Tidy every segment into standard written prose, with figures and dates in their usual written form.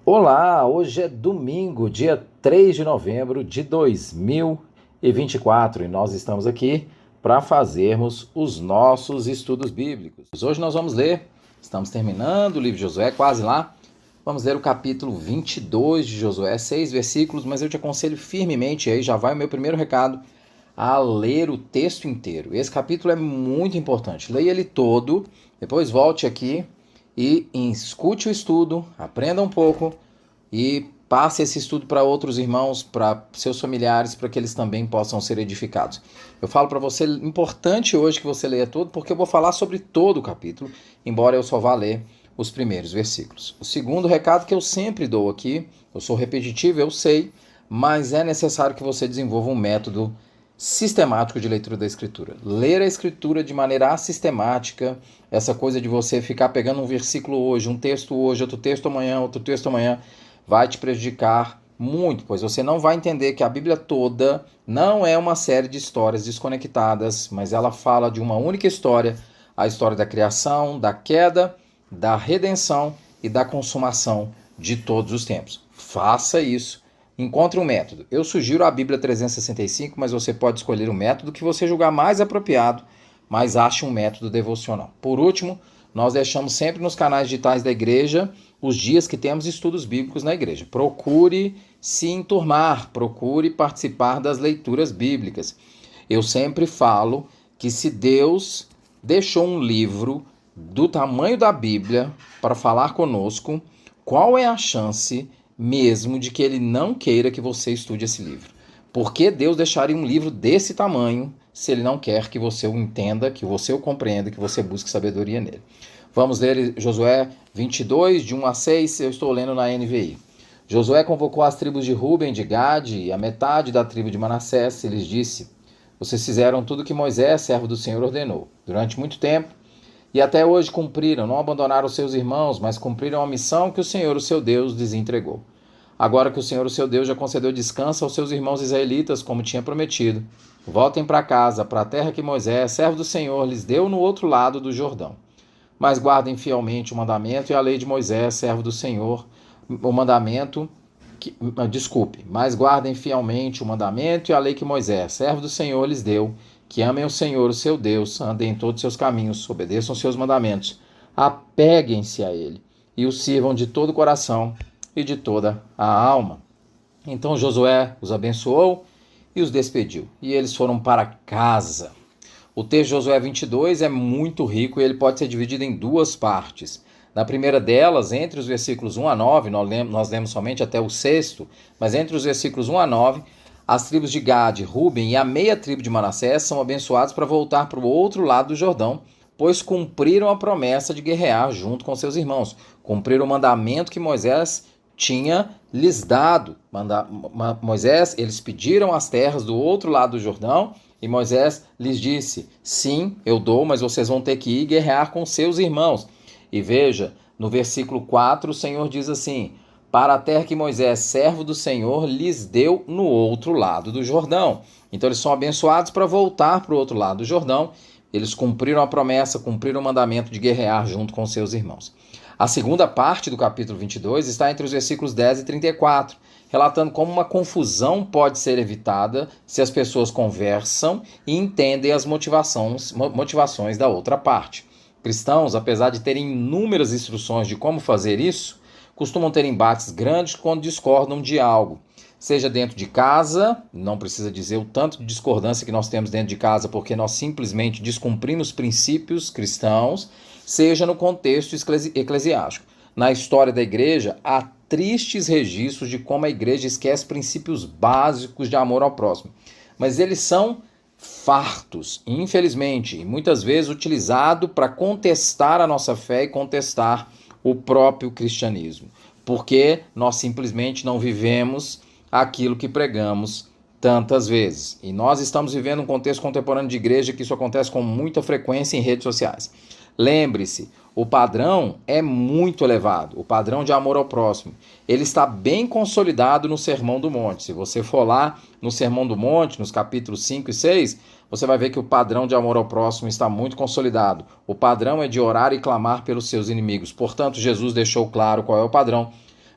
Olá, hoje é domingo, dia 3 de novembro de 2024 e nós estamos aqui para fazermos os nossos estudos bíblicos. Hoje nós vamos ler, estamos terminando o livro de Josué, quase lá, vamos ler o capítulo 22 de Josué, 6 versículos, mas eu te aconselho firmemente, aí já vai o meu primeiro recado, a ler o texto inteiro. Esse capítulo é muito importante, leia ele todo, depois volte aqui e escute o estudo, aprenda um pouco e passe esse estudo para outros irmãos, para seus familiares, para que eles também possam ser edificados. Eu falo para você, importante hoje que você leia todo, porque eu vou falar sobre todo o capítulo, embora eu só vá ler os primeiros versículos. O segundo recado que eu sempre dou aqui, eu sou repetitivo, eu sei, mas é necessário que você desenvolva um método sistemático de leitura da Escritura. Ler a Escritura de maneira sistemática, essa coisa de você ficar pegando um versículo hoje, um texto hoje, outro texto amanhã, vai te prejudicar muito, pois você não vai entender que a Bíblia toda não é uma série de histórias desconectadas, mas ela fala de uma única história, a história da criação, da queda, da redenção e da consumação de todos os tempos. Faça isso. Encontre um método. Eu sugiro a Bíblia 365, mas você pode escolher o método que você julgar mais apropriado, mas ache um método devocional. Por último, nós deixamos sempre nos canais digitais da igreja os dias que temos estudos bíblicos na igreja. Procure se enturmar, procure participar das leituras bíblicas. Eu sempre falo que se Deus deixou um livro do tamanho da Bíblia para falar conosco, qual é a chance mesmo de que ele não queira que você estude esse livro? Por que Deus deixaria um livro desse tamanho se ele não quer que você o entenda, que você o compreenda, que você busque sabedoria nele? Vamos ler Josué 22, de 1 a 6, eu estou lendo na NVI. Josué convocou as tribos de Ruben, de Gade e a metade da tribo de Manassés e lhes disse: vocês fizeram tudo que Moisés, servo do Senhor, ordenou. Durante muito tempo, e até hoje cumpriram, não abandonaram seus irmãos, mas cumpriram a missão que o Senhor, o seu Deus, lhes entregou. Agora que o Senhor, o seu Deus, já concedeu descanso aos seus irmãos israelitas, como tinha prometido, voltem para casa, para a terra que Moisés, servo do Senhor, lhes deu no outro lado do Jordão. Mas guardem fielmente o mandamento e a lei de Moisés, servo do Senhor, mas guardem fielmente o mandamento e a lei que Moisés, servo do Senhor, lhes deu, que amem o Senhor, o seu Deus, andem em todos os seus caminhos, obedeçam os seus mandamentos, apeguem-se a ele e o sirvam de todo o coração e de toda a alma. Então Josué os abençoou e os despediu, e eles foram para casa. O texto de Josué 22 é muito rico e ele pode ser dividido em duas partes. Na primeira delas, entre os versículos 1 a 9, nós lemos somente até o 6º, mas entre os versículos 1 a 9, as tribos de Gade, Ruben e a meia tribo de Manassés são abençoados para voltar para o outro lado do Jordão, pois cumpriram a promessa de guerrear junto com seus irmãos, cumpriram o mandamento que Moisés tinha lhes dado. Moisés, eles pediram as terras do outro lado do Jordão, e Moisés lhes disse: sim, eu dou, mas vocês vão ter que ir guerrear com seus irmãos. E veja, no versículo 4, o Senhor diz assim: para a terra que Moisés, servo do Senhor, lhes deu no outro lado do Jordão. Então eles são abençoados para voltar para o outro lado do Jordão. Eles cumpriram a promessa, cumpriram o mandamento de guerrear junto com seus irmãos. A segunda parte do capítulo 22 está entre os versículos 10 e 34, relatando como uma confusão pode ser evitada se as pessoas conversam e entendem as motivações da outra parte. Cristãos, apesar de terem inúmeras instruções de como fazer isso, costumam ter embates grandes quando discordam de algo. Seja dentro de casa, não precisa dizer o tanto de discordância que nós temos dentro de casa porque nós simplesmente descumprimos princípios cristãos, seja no contexto eclesiástico. Na história da igreja, há tristes registros de como a igreja esquece princípios básicos de amor ao próximo. Mas eles são fartos, infelizmente, e muitas vezes utilizados para contestar a nossa fé e contestar o próprio cristianismo. Porque nós simplesmente não vivemos aquilo que pregamos tantas vezes. E nós estamos vivendo um contexto contemporâneo de igreja que isso acontece com muita frequência em redes sociais. Lembre-se, o padrão é muito elevado, o padrão de amor ao próximo. Ele está bem consolidado no Sermão do Monte. Se você for lá no Sermão do Monte, nos capítulos 5 e 6, você vai ver que o padrão de amor ao próximo está muito consolidado. O padrão é de orar e clamar pelos seus inimigos. Portanto, Jesus deixou claro qual é o padrão.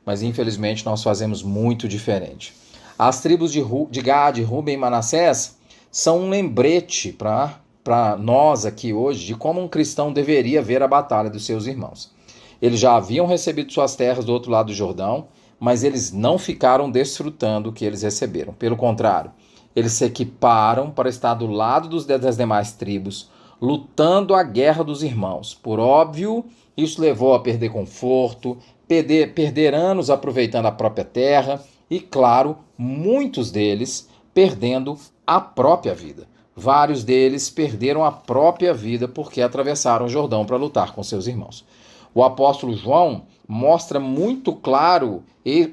mas infelizmente nós fazemos muito diferente. As tribos de Gade, Ruben e Manassés são um lembrete para nós aqui hoje de como um cristão deveria ver a batalha dos seus irmãos. Eles já haviam recebido suas terras do outro lado do Jordão, mas eles não ficaram desfrutando o que eles receberam. Pelo contrário, eles se equiparam para estar do lado das demais tribos, lutando a guerra dos irmãos. Por óbvio, isso levou a perder conforto, perder anos aproveitando a própria terra e, claro, muitos deles perdendo a própria vida. Vários deles perderam a própria vida porque atravessaram o Jordão para lutar com seus irmãos. O apóstolo João mostra muito claro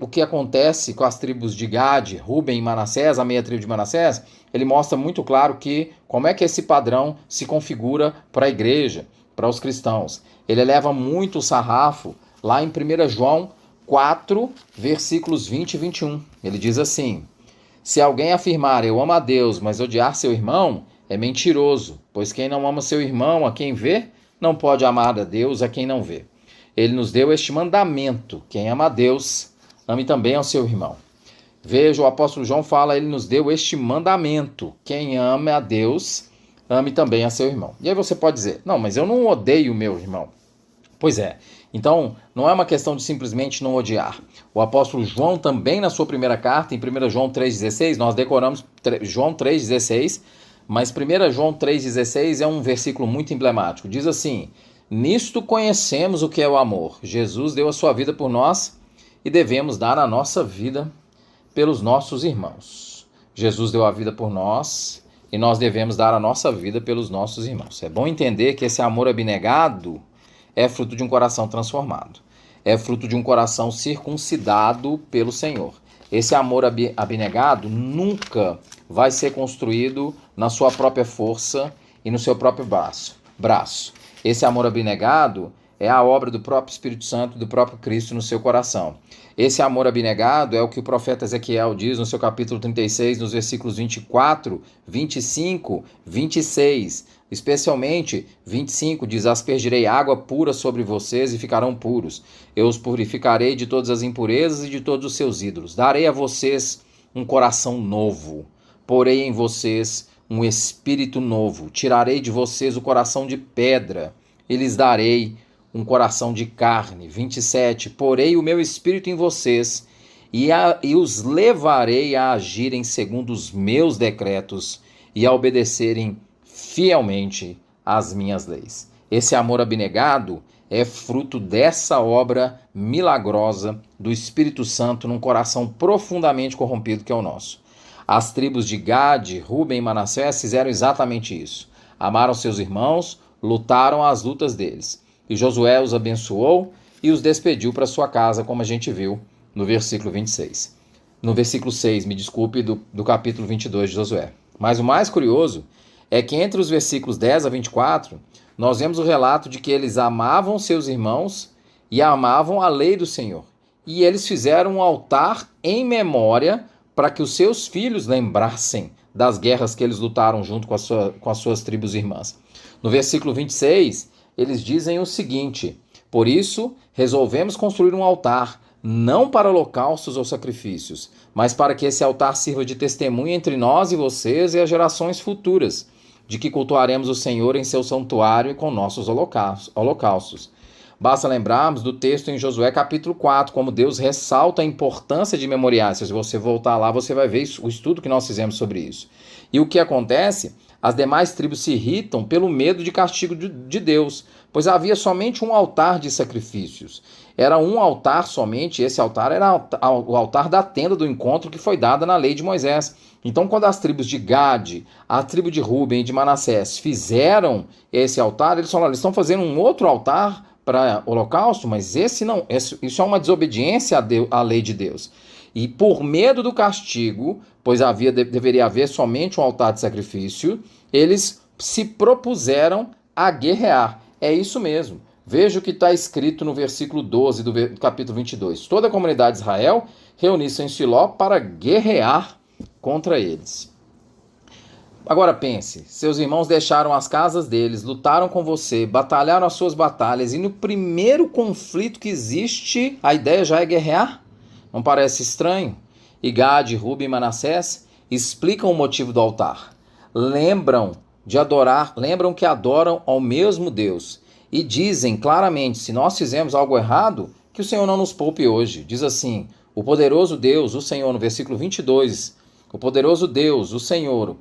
o que acontece com as tribos de Gade, Ruben e Manassés, a meia tribo de Manassés. Ele mostra muito claro como é que esse padrão se configura para a igreja, para os cristãos. Ele eleva muito o sarrafo lá em 1 João 4, versículos 20 e 21. Ele diz assim: se alguém afirmar eu amo a Deus, mas odiar seu irmão, é mentiroso, pois quem não ama seu irmão a quem vê, não pode amar a Deus a quem não vê. Ele nos deu este mandamento: quem ama a Deus, ame também ao seu irmão. Veja, o apóstolo João fala, ele nos deu este mandamento: quem ama a Deus, ame também a seu irmão. E aí você pode dizer, não, mas eu não odeio o meu irmão. Pois é, então não é uma questão de simplesmente não odiar. O apóstolo João também na sua primeira carta, em 1 João 3,16, nós decoramos João 3,16, mas 1 João 3,16 é um versículo muito emblemático. Diz assim: nisto conhecemos o que é o amor. Jesus deu a sua vida por nós e devemos dar a nossa vida pelos nossos irmãos. Jesus deu a vida por nós e nós devemos dar a nossa vida pelos nossos irmãos. É bom entender que esse amor abnegado é fruto de um coração transformado. É fruto de um coração circuncidado pelo Senhor. Esse amor abnegado nunca vai ser construído na sua própria força e no seu próprio braço. Esse amor abnegado é a obra do próprio Espírito Santo, do próprio Cristo no seu coração. Esse amor abnegado é o que o profeta Ezequiel diz no seu capítulo 36, nos versículos 24, 25, 26. Especialmente 25 diz: aspergirei água pura sobre vocês e ficarão puros. Eu os purificarei de todas as impurezas e de todos os seus ídolos. Darei a vocês um coração novo. Porei em vocês um espírito novo. Tirarei de vocês o coração de pedra e lhes darei um coração de carne. 27. Porei o meu espírito em vocês e os levarei a agirem segundo os meus decretos e a obedecerem fielmente às minhas leis. Esse amor abnegado é fruto dessa obra milagrosa do Espírito Santo num coração profundamente corrompido que é o nosso. As tribos de Gade, Ruben e Manassés fizeram exatamente isso. Amaram seus irmãos, lutaram as lutas deles. E Josué os abençoou e os despediu para sua casa, como a gente viu no versículo 26. No versículo 6, me desculpe, do capítulo 22 de Josué. Mas o mais curioso é que entre os versículos 10 a 24, nós vemos o relato de que eles amavam seus irmãos e amavam a lei do Senhor. E eles fizeram um altar em memória para que os seus filhos lembrassem das guerras que eles lutaram junto com as suas tribos irmãs. No versículo 26, eles dizem o seguinte: por isso, resolvemos construir um altar, não para holocaustos ou sacrifícios, mas para que esse altar sirva de testemunha entre nós e vocês e as gerações futuras, de que cultuaremos o Senhor em seu santuário e com nossos holocaustos. Basta lembrarmos do texto em Josué capítulo 4, como Deus ressalta a importância de memoriais. Se você voltar lá, você vai ver o estudo que nós fizemos sobre isso. E o que acontece? As demais tribos se irritam pelo medo de castigo de Deus, pois havia somente um altar de sacrifícios. Era um altar somente, esse altar era o altar da tenda do encontro que foi dada na lei de Moisés. Então, quando as tribos de Gade, a tribo de Ruben e de Manassés fizeram esse altar, eles falaram, eles estão fazendo um outro altar para holocausto, mas esse não, isso é uma desobediência à lei de Deus. E por medo do castigo, pois deveria haver somente um altar de sacrifício, eles se propuseram a guerrear. É isso mesmo. Veja o que está escrito no versículo 12 do capítulo 22. Toda a comunidade de Israel reuniu-se em Siló para guerrear contra eles. Agora pense, seus irmãos deixaram as casas deles, lutaram com você, batalharam as suas batalhas, e no primeiro conflito que existe, a ideia já é guerrear? Não parece estranho? E Gade, Rúben e Manassés explicam o motivo do altar. Lembram que adoram ao mesmo Deus e dizem claramente, se nós fizermos algo errado, que o Senhor não nos poupe hoje. Diz assim, o poderoso Deus, o Senhor, no versículo 22, o poderoso Deus, o Senhor,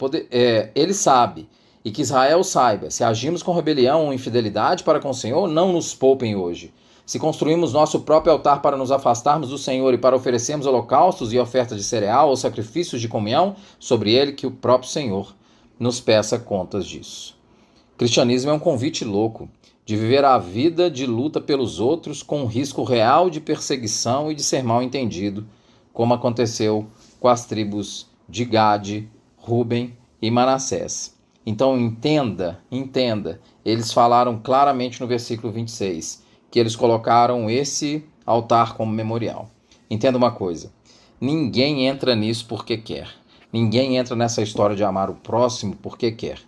Ele sabe, e que Israel saiba, se agimos com rebelião ou infidelidade para com o Senhor, não nos poupem hoje. Se construímos nosso próprio altar para nos afastarmos do Senhor e para oferecermos holocaustos e ofertas de cereal ou sacrifícios de comunhão, sobre ele que o próprio Senhor nos peça contas disso. O cristianismo é um convite louco de viver a vida de luta pelos outros com um risco real de perseguição e de ser mal entendido, como aconteceu com as tribos de Gade, Rúben e Manassés. Então entenda, eles falaram claramente no versículo 26, que eles colocaram esse altar como memorial. Entenda uma coisa, ninguém entra nisso porque quer. Ninguém entra nessa história de amar o próximo porque quer.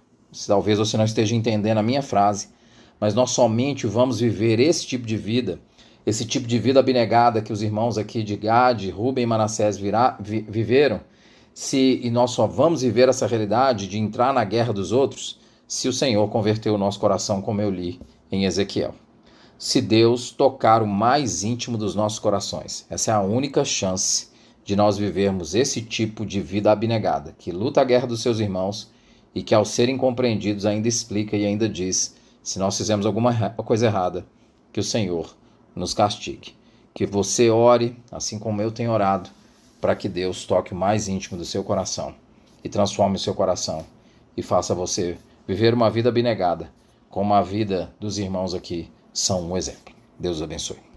Talvez você não esteja entendendo a minha frase, mas nós somente vamos viver esse tipo de vida abnegada que os irmãos aqui de Gade, Rúben e Manassés viveram, e nós só vamos viver essa realidade de entrar na guerra dos outros se o Senhor converter o nosso coração, como eu li em Ezequiel. Se Deus tocar o mais íntimo dos nossos corações. Essa é a única chance de nós vivermos esse tipo de vida abnegada, que luta a guerra dos seus irmãos e que, ao serem compreendidos, ainda explica e ainda diz, se nós fizermos alguma coisa errada, que o Senhor nos castigue. Que você ore, assim como eu tenho orado, para que Deus toque o mais íntimo do seu coração e transforme o seu coração e faça você viver uma vida abnegada, como a vida dos irmãos aqui são um exemplo. Deus os abençoe.